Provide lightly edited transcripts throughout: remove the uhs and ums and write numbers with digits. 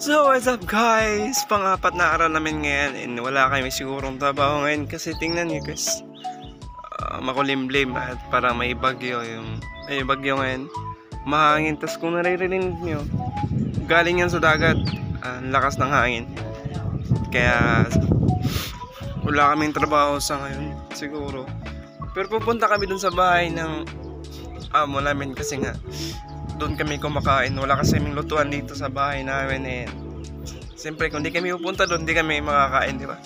So what's up guys? Pang-apat na araw namin ngayon and wala kami sigurong trabaho ngayon kasi tingnan niyo guys, makulimlim at parang may bagyo ngayon, mahangin. Tas kung naririnig niyo, galing yan sa dagat, ang lakas ng hangin, kaya wala kaming trabaho sa ngayon siguro. Pero pupunta kami dun sa bahay ng amo namin kasi nga doon kami kumakain. Wala kasi kaming lutuan dito sa bahay namin eh. Siyempre kung di kami pupunta doon, di kami makakain, di ba?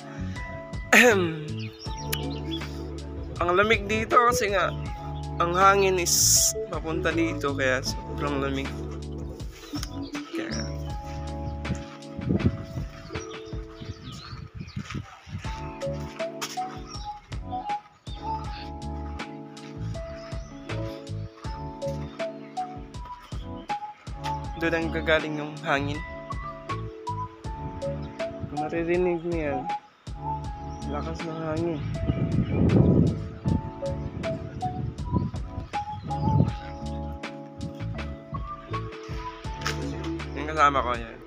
Ang lamig dito kasi nga ang hangin is papunta dito, kaya sobrang lamig. Kaya doon ang gagaling yung hangin. Kung maririnig niyo yan, lakas ng hangin. Yung kasama ko yan,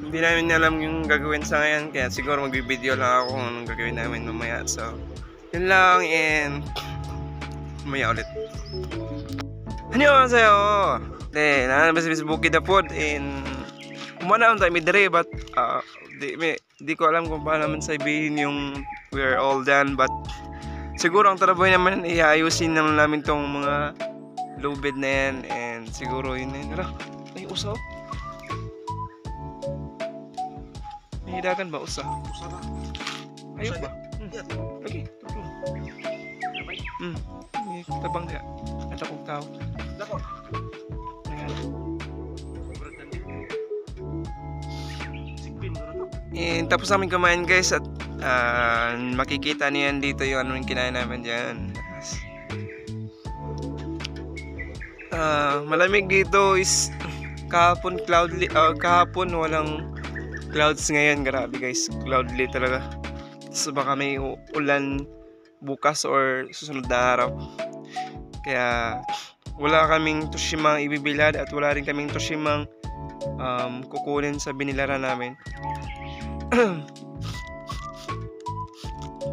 hindi namin alam yung gagawin sa ngayon, kaya siguro magbibideo lang ako kung anong gagawin namin mamaya. So yun lang, and mamaya ulit. Annyeonghaseyo! Nasa Bukid na pod, and umana tayo midre, but di ko alam kung paano naman sabihin yung we're all done, but siguro ang trabaho naman iayusin naman namin tong mga lubid na yan, and siguro yun na yun. Ay, usaw? May hidagan ba? Usa na. Ayok ba? Okay, tabang dia. Ada kong tao. Dako. And tapos namin kumain guys, at makikita niyan dito yung ano yung kinain namin dyan. Malamig dito is kahapon cloudly, kahapon walang clouds, ngayon grabe guys, cloudly talaga. So baka may ulan bukas or susunod na araw. Kaya wala kaming Toshimang ibibilad at wala rin kaming Toshimang kukunin sa binilaran namin.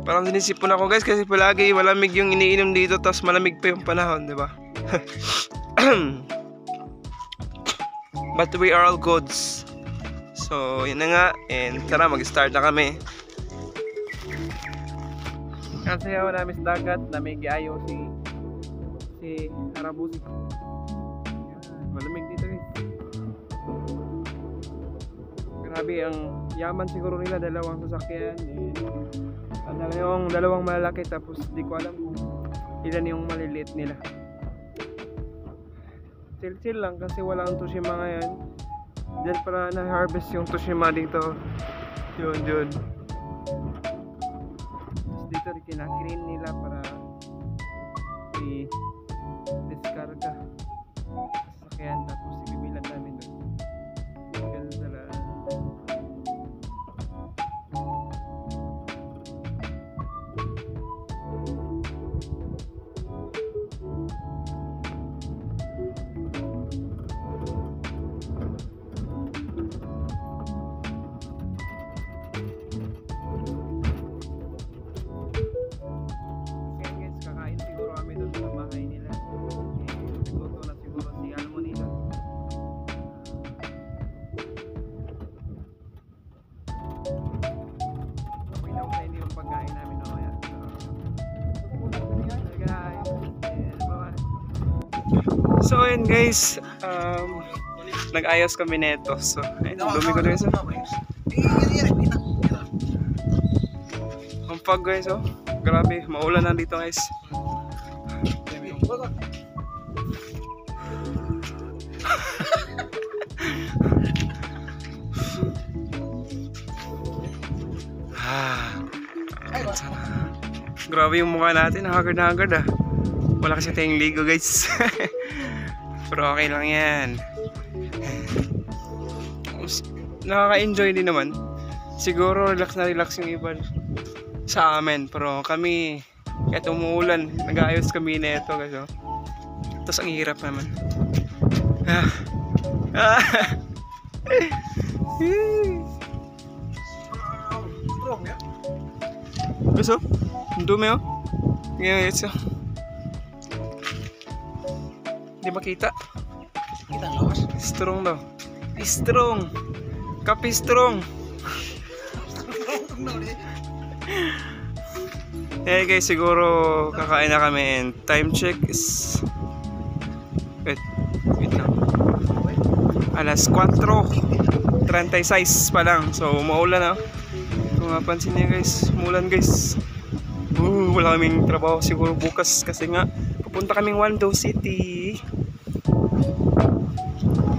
Parang sinisipon ako guys kasi palagi malamig yung iniinom dito, tapos malamig pa yung panahon, di ba? But we are all goods. So yun na nga, and tara mag-start na kami. Kasi wala namin sa dagat na may giayo si Harabusi. Malamig dito guys. Grabe, ang yaman siguro nila, dalawang sasakyan, dalawang malalaki, tapos di ko alam kung ilan yung maliliit nila. Chill lang kasi walang Toshima ngayon. Diyan para na-harvest yung Toshima dito. Yun. Dito rin kinakirin nila para i-descarga sa sasakyan, tapos ibibilan namin doon. Ganun talaga. So ayun guys, nag-ayos kami neto. So ayun, dumi ko guys. Ang pag guys, oh, grabe, maulan na dito guys. Grabe yung mukha natin, haggard ah. Wala kasi tayong ligo guys. Pero okay lang yan. Nakaka-enjoy din naman. Siguro relax na relax yung iba sa amin, pero kami Kahit umuulan, nag-aayos kami na ito guys. Oh. Tapos ang hirap naman. Ah. Ah. Guys oh, ang dumi oh. Ngayon guys oh. Hindi makita. Kita lawas. Strong daw. Strong. Kapi strong. Eh guys, siguro kakain na kami and time check is wait lang. Alas 4:36 pa lang. So maulan na. Kung mapansin niyo guys, umulan guys. Wala kaming trabaho siguro bukas kasi nga pupunta kaming Wando City.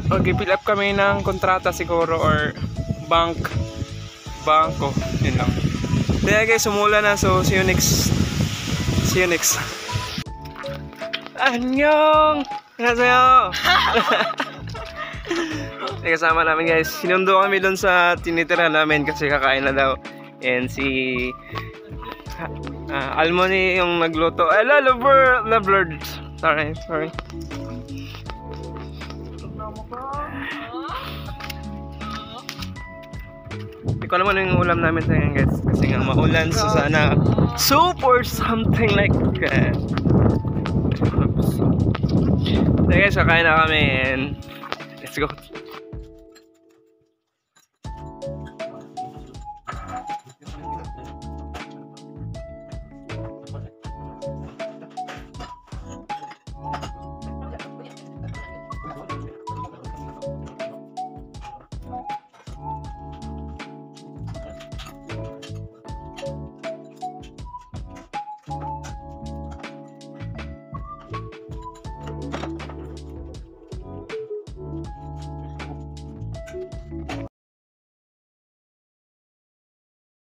Okay, fill up kami ng kontrata siguro or bangko, yun lang. Kaya guys, umulan na, so see you next. Annyeong! Annyeong! Kasama namin guys, sinundo kami doon sa tinitira namin kasi kakain na daw. And si Almoni yung nagluto. Ay, blurred. Sorry. Hindi ko alam ano yung ulam namin sa ngayon guys. Kasi nga maulan, so sana soup or something like that. So guys, kakain na kami and let's go.